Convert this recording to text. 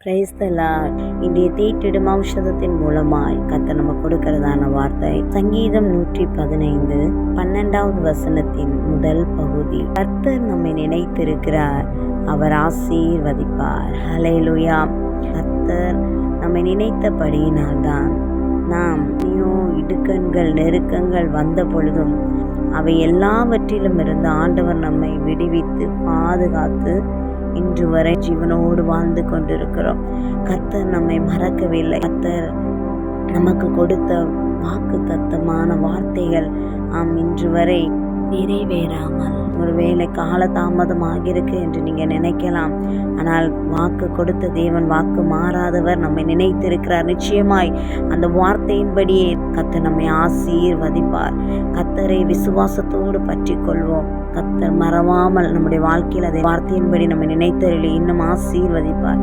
Praise the Lord. இன்றைய தேற்றிடும் ஔஷதத்தின் மூலமாய் கர்த்தர் நம்ம கொடுக்கிறதான வார்த்தை சங்கீதம் 115 12வது வசனத்தின் முதல் பகுதி. கர்த்தர் நம்மை நினைத்திருக்கிறார், அவர் ஆசீர்வதிப்பார். ஹல்லேலூயா. கர்த்தர் நம்மை நினைத்தபடியினால்தான் நாம் இடுக்கண்கள் நெருக்கங்கள் வந்த பொழுதும் அவை எல்லாவற்றிலும் இருந்து ஆண்டவர் நம்மை விடுவித்து பாதுகாத்து இன்று வரை ஜீவனோடு வாழ்ந்து கொண்டிருக்கிறோம். கர்த்தர் நம்மை மறக்கவில்லை. கர்த்தர் நமக்கு கொடுத்த வாக்கு தத்தமான வார்த்தைகள் இன்று வரை நிறைவேறாமல் ஒருவேளை காலதாமதமாகிருக்கு என்று நீங்க நினைக்கலாம். ஆனால் வாக்கு கொடுத்த தேவன் வாக்கு மாறாதவர், நம்மை நினைத்திருக்கிறார். நிச்சயமாய் அந்த வார்த்தையின்படியே கர்த்தர் நம்மை ஆசீர்வதிப்பார். கர்த்தரை விசுவாசத்தோடு பற்றி கொள்வோம். கர்த்தர் மறவாமல் நம்முடைய வாழ்க்கையில் அதை வார்த்தையின்படி நம்மை நினைத்தருளி இன்னும் ஆசீர்வதிப்பார்.